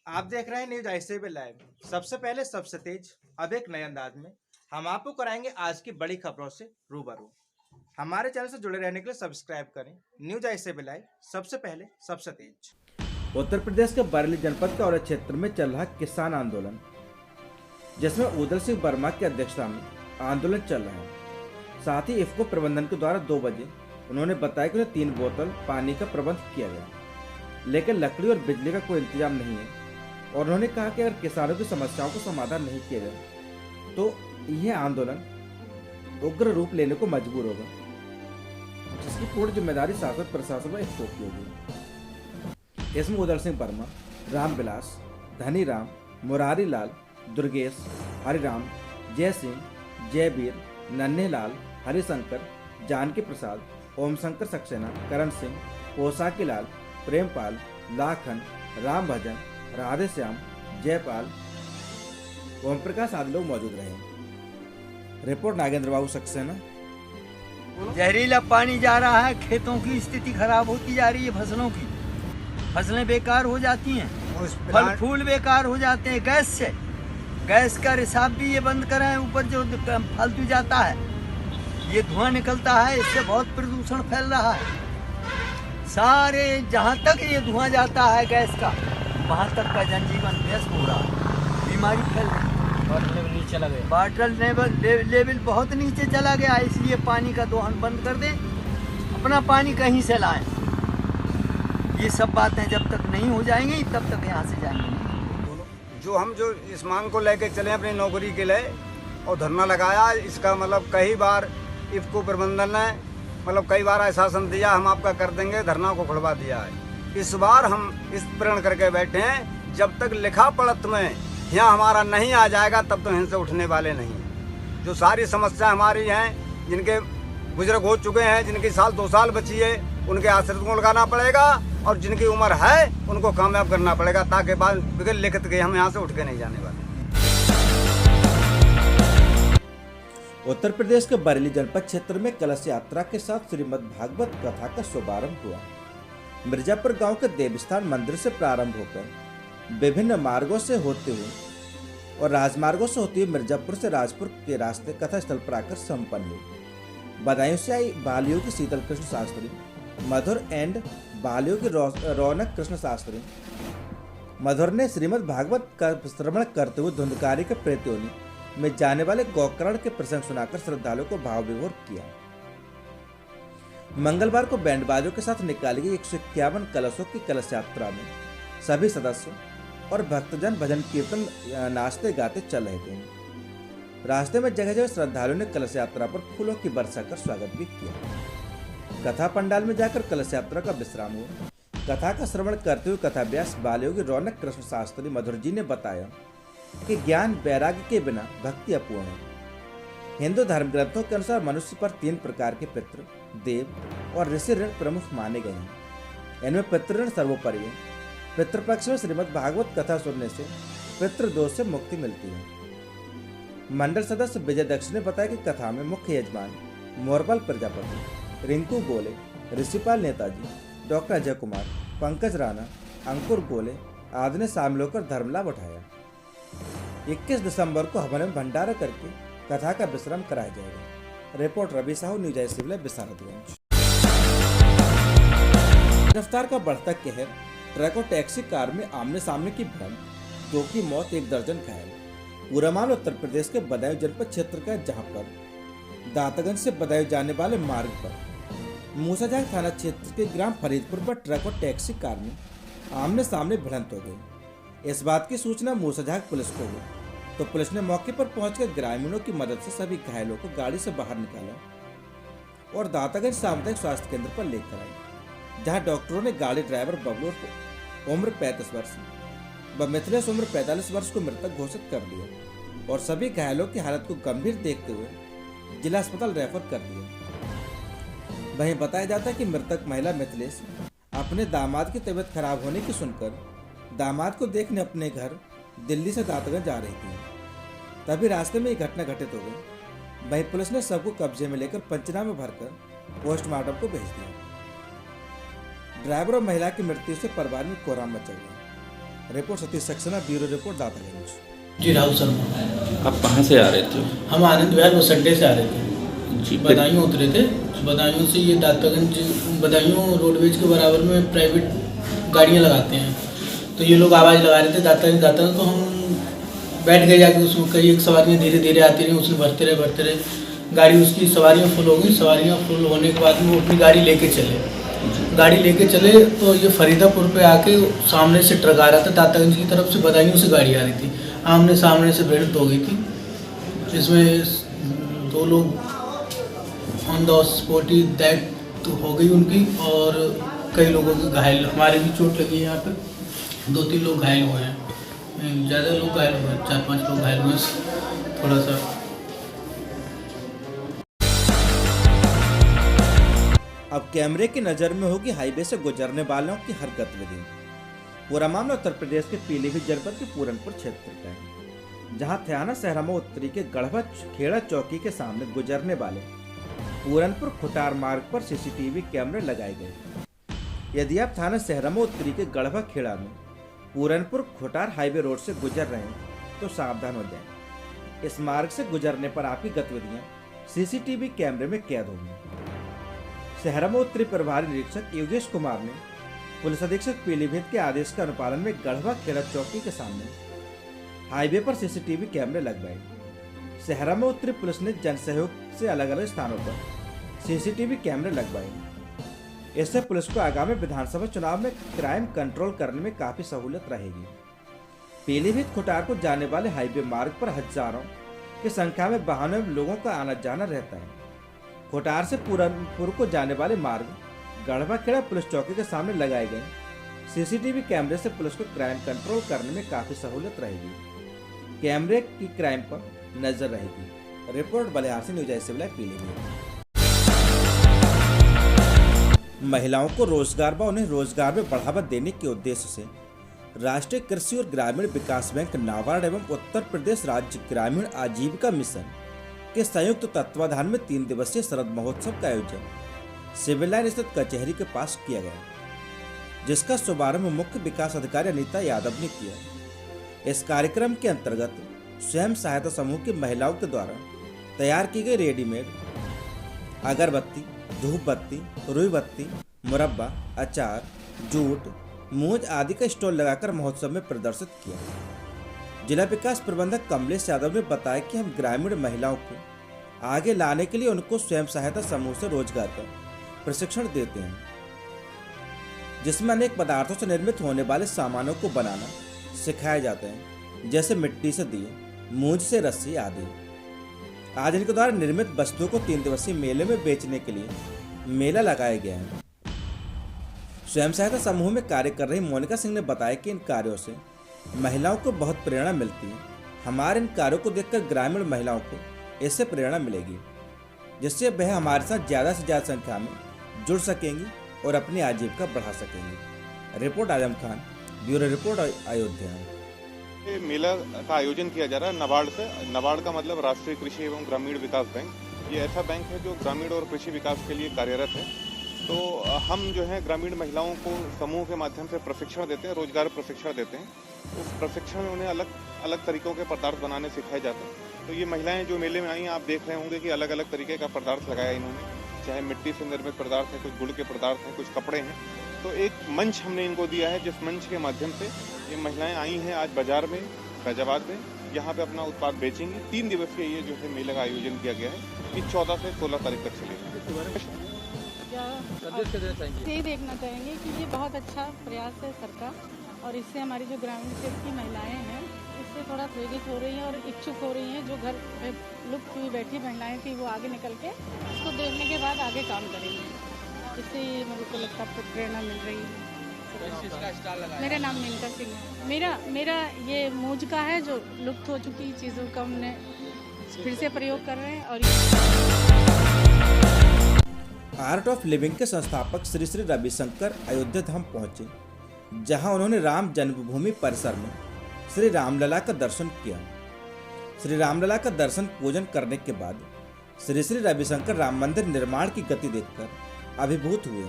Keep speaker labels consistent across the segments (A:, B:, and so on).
A: आप देख रहे हैं न्यूज आईसीबी लाइव। सबसे पहले सबसे तेज, अब एक नए अंदाज में हम आपको कराएंगे आज की बड़ी खबरों से रूबरू। हमारे चैनल से जुड़े रहने के लिए सब्सक्राइब करें। न्यूज आईसीबी लाइव, सबसे पहले सबसे तेज।
B: उत्तर प्रदेश के बरेली जनपद के औरत क्षेत्र में चल रहा किसान आंदोलन, जिसमें उदल सिंह वर्मा की अध्यक्षता में आंदोलन चल रहा है। साथ ही इफ्को प्रबंधन के द्वारा 2 बजे उन्होंने बताया कि उन्हें 3 बोतल पानी का प्रबंध किया गया, लेकिन लकड़ी और बिजली का कोई इंतजाम नहीं है। और उन्होंने कहा कि अगर किसानों की समस्याओं को समाधान नहीं किया गया तो यह आंदोलन उग्र रूप लेने को मजबूर होगा, जिसकी पूर्ण जिम्मेदारी शासन प्रशासन व इफ्को की होगी। इसमें उदल सिंह वर्मा, रामविलास, धनीराम, मुरारी लाल, दुर्गेश, हरिराम, जय सिंह, जयवीर, नन्हेलाल, हरिशंकर, जानकी प्रसाद, ओम शंकर सक्सेना, करण सिंह, पोसाकी लाल, प्रेमपाल, लाखन, राम भजन, राधे श्याम, जयपाल, ओम प्रकाश आदि लोग मौजूद रहे। रिपोर्ट नागेंद्र बाबू सक्सेना।
C: जहरीला पानी जा रहा है, खेतों की स्थिति खराब होती जा रही है, फसलों की फसलें बेकार हो जाती हैं, फल फूल बेकार हो जाते हैं। गैस का रिसाव भी ये बंद करें। ऊपर जो फालतू जाता है, ये धुआं निकलता है, इससे बहुत प्रदूषण फैल रहा है। सारे जहाँ तक ये धुआं जाता है गैस का, वहाँ तक का जनजीवन व्यस्त हो रहा है, बीमारी फैल रही है। वाटर लेवल बहुत नीचे चला गया, इसलिए पानी का दोहन बंद कर दें, अपना पानी कहीं से लाएं। ये सब बातें जब तक नहीं हो जाएंगी तब तक यहाँ से जाएंगे।
D: जो इस मांग को लेकर चले अपनी नौकरी के लिए और धरना लगाया, इसका मतलब कई बार इफ्को प्रबंधन ने कई बार आश्वासन दिया हम आपका कर देंगे, धरना को खुलवा दिया है। इस बार हम इस प्रण करके बैठे हैं, जब तक लिखा पढ़त में यहाँ हमारा नहीं आ जाएगा तब तो यहाँ से उठने वाले नहीं हैं। जो सारी समस्या हमारी हैं, जिनके बुजुर्ग हो चुके हैं, जिनकी 2 साल बची है, उनके आश्रित को लगाना पड़ेगा, और जिनकी उम्र है उनको कामयाब करना पड़ेगा, ताकि बाद बिगड़ लिखित के हम यहाँ से उठ के नहीं जाने वाले।
B: उत्तर प्रदेश के बरेली जनपद क्षेत्र में कलश यात्रा के साथ श्रीमद् भागवत कथा का शुभारंभ हुआ। मिर्जापुर गांव के देवस्थान मंदिर से प्रारंभ होकर विभिन्न मार्गों से होते हुए और राजमार्गों से होते हुए मिर्जापुर से राजपुर के रास्ते कथा स्थल पर आकर संपन्न हुई। बदायूं से आई बालियों की शीतल कृष्ण शास्त्री, मधुर एंड बालियों की रौनक कृष्ण शास्त्री। मधुर ने श्रीमद् भागवत का श्रवण करते हुए धुंधकारी के प्रेतयोनि में जाने वाले गोकर्ण के प्रसंग सुनाकर श्रद्धालुओं को भाव विभोर किया। मंगलवार को बैंड बाजों के साथ निकाली गई 151 कलशों की कलश यात्रा में सभी सदस्य और भक्तजन भजन कीर्तन नाचते गाते चल रहे थे। रास्ते में जगह जगह श्रद्धालुओं ने कलश यात्रा पर फूलों की बरसा कर स्वागत भी किया। कथा पंडाल में जाकर कलश यात्रा का विश्राम हुआ। कथा का श्रवण करते हुए कथाव्यास बालयोगी रौनक कृष्ण शास्त्री मधुर जी ने बताया कि ज्ञान वैराग्य के बिना भक्ति अपूर्ण है। हिंदू धर्म ग्रंथों के अनुसार मनुष्य पर 3 प्रकार के पितृ, देव और ऋषि ऋण प्रमुख माने गए हैं। इनमें पितृ ऋण सर्वोपरि है। पितृपक्ष में श्रीमद् भागवत कथा सुनने से पितृदोष से मुक्ति मिलती है। मंडल सदस्य विजय दक्ष ने बताया कि कथा में मुख्य यजमान मोरबल प्रजापति, रिंकू गोले, ऋषिपाल नेताजी, डॉक्टर अजय कुमार, पंकज राणा, अंकुर गोले आदि ने शामिल होकर धर्म लाभ उठाया। 21 दिसंबर को हवन में भंडारा करके कथा का विश्राम कराया जाएगा। Report Ravi Sahu, news ICB live, Visharadganj. रफ्तार का बढ़ता कहर, ट्रक और टैक्सी कार में आमने सामने की भिड़ंत, 2 की मौत, 1 दर्जन घायल। पूरा मामला उत्तर प्रदेश के बदायूं जनपद क्षेत्र का है, जहां पर दातागंज से बदायूं जाने वाले मार्ग पर मूसाजांग थाना क्षेत्र के ग्राम फरीदपुर पर ट्रक और टैक्सी कार में आमने सामने भिड़ंत हो गई। इस बात की सूचना मूसाजांग पुलिस को हुई तो पुलिस ने मौके पर पहुंचकर ग्रामीणों की मदद से सभी घायलों को गाड़ी से बाहर निकाला और दातागंज सामुदायिक स्वास्थ्य केंद्र पर लेकर आए, जहां डॉक्टरों ने गाड़ी ड्राइवर बबलू को उम्र 35 वर्ष व मिथिलेश उम्र 45 वर्ष को मृतक घोषित कर दिया और सभी घायलों की हालत को गंभीर देखते हुए जिला अस्पताल रेफर कर दिया। वहीं बताया जाता है कि मृतक महिला मिथिलेश अपने दामाद की तबीयत खराब होने की सुनकर दामाद को देखने अपने घर दिल्ली से दातागंज जा रही थी, तभी रास्ते में ये घटना घटित हो गई। वहीं पुलिस ने सबको कब्जे में लेकर पंचनामे भरकर पोस्टमार्टम को भेज दिया। ड्राइवर और महिला की मृत्यु से परिवार में कोहराम मचा गया। Report Satish Saxena, bureau report Dataganj.
E: जी राहुल शर्मा।
F: आप कहाँ से आ रहे थे?
E: हम आनंद विहार बस अड्डे से आ रहे थे,
F: जी।
E: बदायूं उतरे थे। बदायूं से ये दातागंज, बदायूं रोडवेज के बराबर में प्राइवेट गाड़ियाँ लगाते हैं, तो ये लोग आवाज़ लगा रहे थे दातागंज, तो हम बैठ गए जाके उसमें। कई एक सवारियाँ धीरे धीरे आती रही, उसमें भरते रहे, गाड़ी उसकी सवारियाँ फुल हो गई। सवारियाँ फुल होने के बाद में वो अपनी गाड़ी लेके चले, तो ये फरीदापुर पे आके सामने से ट्रक आ रहा था, दातागंज की तरफ से बदायूं से गाड़ी आ रही थी। आमने सामने से भिड़ंत हो गई थी, जिसमें 2 लोग on the spot he death हो गई उनकी, और कई लोगों के घायल, हमारे भी चोट लगी है। यहाँ पे 2-3 लोग घायल हुए हैं, ज़्यादा लोग घायल हुए हैं, 4-5 लोग घायल हुए हैं थोड़ा सा।
B: अब कैमरे की नज़र में होगी हाईवे से गुजरने वालों की हर गतिविधि। पूरा मामला उत्तर प्रदेश के पीलीभीत जनपद के पूरनपुर क्षेत्र का है, जहां थाना सहरमा उत्तरी के गढ़वा खेड़ा चौकी के सामने गुजरने वाले पूरनपुर खुटार मार्ग पर सीसीटीवी कैमरे लगाए गए। यदि आप थाना सहरमा उत्तरी के गढ़वा खेड़ा में पूरनपुर खुटार हाईवे रोड से गुजर रहे हैं तो सावधान हो जाएं। इस मार्ग से गुजरने पर आपकी गतिविधियां सीसीटीवी कैमरे में कैद होंगी। सहरमा उत्तरी प्रभारी निरीक्षक योगेश कुमार ने पुलिस अधीक्षक पीलीभीत के आदेश के अनुपालन में गढ़वा खेड़ा चौकी के सामने हाईवे पर सीसीटीवी कैमरे लगवाए। सहरमा उत्तरी पुलिस ने जन सहयोग से अलग अलग स्थानों पर सीसीटीवी कैमरे लगवाए। इससे पुलिस को आगामी विधानसभा चुनाव में क्राइम कंट्रोल करने में काफी सहूलियत रहेगी। पीलीभीत खुटार को जाने वाले हाईवे मार्ग पर हजारों की संख्या में वाहनों में लोगों का आना जाना रहता है। खुटार से पूरनपुर को जाने वाले मार्ग गढ़वा खेड़ा पुलिस चौकी के सामने लगाए गए सीसीटीवी कैमरे से पुलिस को क्राइम कंट्रोल करने में काफी सहूलियत रहेगी। कैमरे की क्राइम पर नजर रहेगी। रिपोर्ट बलिहार से न्यूज ऐसे पीलीभीत। महिलाओं को रोजगार व उन्हें रोजगार में बढ़ावा देने के उद्देश्य से राष्ट्रीय कृषि और ग्रामीण विकास बैंक नाबार्ड एवं उत्तर प्रदेश राज्य ग्रामीण आजीविका मिशन के संयुक्त तत्वाधान में 3 दिवसीय शरद महोत्सव का आयोजन सिविल लाइन स्थित कचहरी के पास किया गया, जिसका शुभारंभ मुख्य विकास अधिकारी अनीता यादव ने किया। इस कार्यक्रम के अंतर्गत स्वयं सहायता समूह की महिलाओं के द्वारा तैयार की गई रेडीमेड अगरबत्ती, धूप बत्ती, रुई बत्ती, मुरब्बा, अचार, जूट, मूंज आदि का स्टॉल लगाकर महोत्सव में प्रदर्शित किया। जिला विकास प्रबंधक कमलेश यादव ने बताया कि हम ग्रामीण महिलाओं को आगे लाने के लिए उनको स्वयं सहायता समूह से रोजगार का प्रशिक्षण देते हैं, जिसमें अनेक पदार्थों से निर्मित होने वाले सामानों को बनाना सिखाया जाता है, जैसे मिट्टी से दिए, मूंज से रस्सी आदि। आज इनके द्वारा निर्मित वस्तुओं को 3 दिवसीय मेले में बेचने के लिए मेला लगाया गया है। स्वयं सहायता समूह में कार्य कर रही मोनिका सिंह ने बताया कि इन कार्यों से महिलाओं को बहुत प्रेरणा मिलती है। हमारे इन कार्यों को देखकर ग्रामीण महिलाओं को इससे प्रेरणा मिलेगी, जिससे वह हमारे साथ ज़्यादा से ज़्यादा संख्या में जुड़ सकेंगी और अपनी आजीविका बढ़ा सकेंगी। Report Azam Khan, bureau report Ayodhya.
G: ये मेला का आयोजन किया जा रहा है नाबार्ड से। नाबार्ड का मतलब राष्ट्रीय कृषि एवं ग्रामीण विकास बैंक। ये ऐसा बैंक है जो ग्रामीण और कृषि विकास के लिए कार्यरत है। तो हम जो है ग्रामीण महिलाओं को समूह के माध्यम से प्रशिक्षण देते हैं, रोजगार प्रशिक्षण देते हैं। उस प्रशिक्षण में उन्हें अलग अलग तरीकों के पदार्थ बनाने सिखाए जाते हैं। तो ये महिलाएं जो मेले में आई हैं, आप देख रहे होंगे कि अलग अलग तरीके का पदार्थ लगाया इन्होंने, चाहे मिट्टी से निर्मित पदार्थ है, कुछ गुड़ के पदार्थ हैं, कुछ कपड़े हैं। तो एक मंच हमने इनको दिया है, जिस मंच के माध्यम से ये महिलाएं आई हैं आज बाजार में, फैजाबाद में, यहाँ पे अपना उत्पाद बेचेंगी। 3 दिवसीय ये जो है मेले का आयोजन किया गया है, ये 14 से 16 तारीख तक चलेगा।
H: यही देखना चाहेंगे कि ये बहुत अच्छा प्रयास है सरकार, और इससे हमारी जो ग्रामीण क्षेत्र की महिलाएं हैं इससे थोड़ा प्रेरित हो रही हैं और इच्छुक हो रही हैं। जो घर में लुप्त हुई बैठी महिलाएं थी वो आगे निकल के इसको देखने के बाद आगे काम करेंगी। इससे मेरे को लगता है प्रेरणा मिल रही है। मेरा नाम मेनका सिंह है। मेरा ये मूंज का है, जो लुप्त हो चुकी चीज़ों का हमने फिर से प्रयोग कर रहे हैं। और
B: आर्ट ऑफ लिविंग के संस्थापक श्री श्री रविशंकर अयोध्या धाम पहुंचे, जहां उन्होंने राम जन्मभूमि परिसर में श्री रामलला का दर्शन किया। श्री रामलला का दर्शन पूजन करने के बाद श्री श्री रविशंकर राम मंदिर निर्माण की गति देखकर अभिभूत हुए।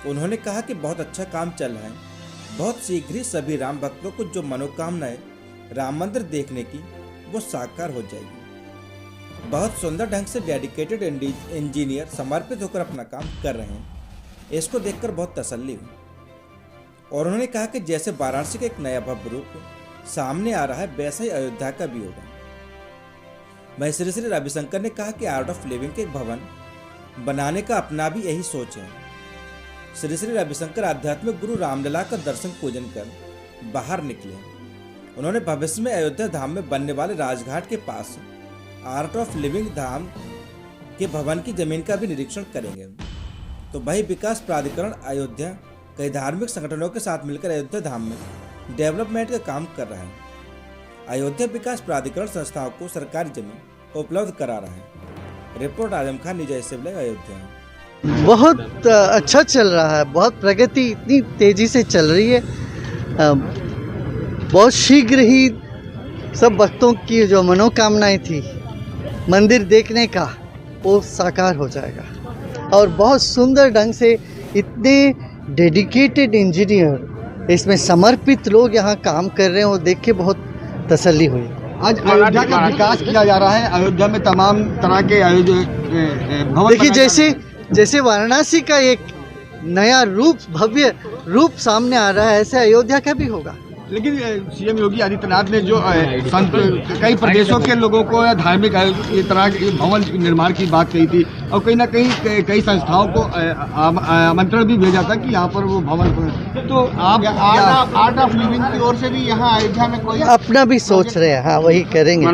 B: उन्होंने कहा कि बहुत अच्छा काम चल रहा है बहुत शीघ्र ही सभी राम भक्तों को जो मनोकामनाएं राम मंदिर देखने की वो साकार हो जाएगी। बहुत सुंदर ढंग से डेडिकेटेड इंजीनियर समर्पित होकर अपना काम कर रहे हैं, इसको देखकर बहुत तसल्ली हुई। और उन्होंने कहा कि जैसे वाराणसी का एक नया भव्य रूप सामने आ रहा है, वैसा ही अयोध्या का भी होगा। वहीं श्री श्री रविशंकर ने कहा कि आर्ट ऑफ लिविंग के एक भवन बनाने का अपना भी यही सोच है। श्री श्री रविशंकर आध्यात्मिक गुरु रामलला का दर्शन पूजन कर बाहर निकले। उन्होंने भविष्य में अयोध्या धाम में बनने वाले राजघाट के पास आर्ट ऑफ लिविंग धाम के भवन की जमीन का भी निरीक्षण करेंगे। तो वही विकास प्राधिकरण अयोध्या कई धार्मिक संगठनों के साथ मिलकर अयोध्या धाम में डेवलपमेंट का काम कर रहा है। अयोध्या विकास प्राधिकरण संस्थाओं को सरकारी जमीन उपलब्ध करा रहा है। Report Azam Khan, news 8 Ayodhya.
F: बहुत अच्छा चल रहा है, बहुत प्रगति इतनी तेजी से चल रही है। बहुत शीघ्र ही सब भक्तों की जो मनोकामनाएं थी मंदिर देखने का, वो साकार हो जाएगा। और बहुत सुंदर ढंग से इतने डेडिकेटेड इंजीनियर, इसमें समर्पित लोग यहाँ काम कर रहे हैं, वो देख के बहुत तसल्ली हुई।
I: आज अयोध्या का विकास किया जा रहा है। अयोध्या में तमाम तरह के भवन
F: देखिए, जैसे वाराणसी का एक नया रूप, भव्य रूप सामने आ रहा है, ऐसे अयोध्या का भी होगा।
I: लेकिन सीएम योगी आदित्यनाथ ने जो कई प्रदेशों के लोगों को धार्मिक इस तरह के भवन निर्माण की बात कही थी, और कहीं ना कहीं कई संस्थाओं को आमंत्रण भी भेजा था कि यहाँ पर वो भवन। तो आप आर्ट ऑफ लिविंग की ओर से भी यहाँ अयोध्या में कोई
F: अपना भी सोच रहे हैं? हाँ, वही करेंगे।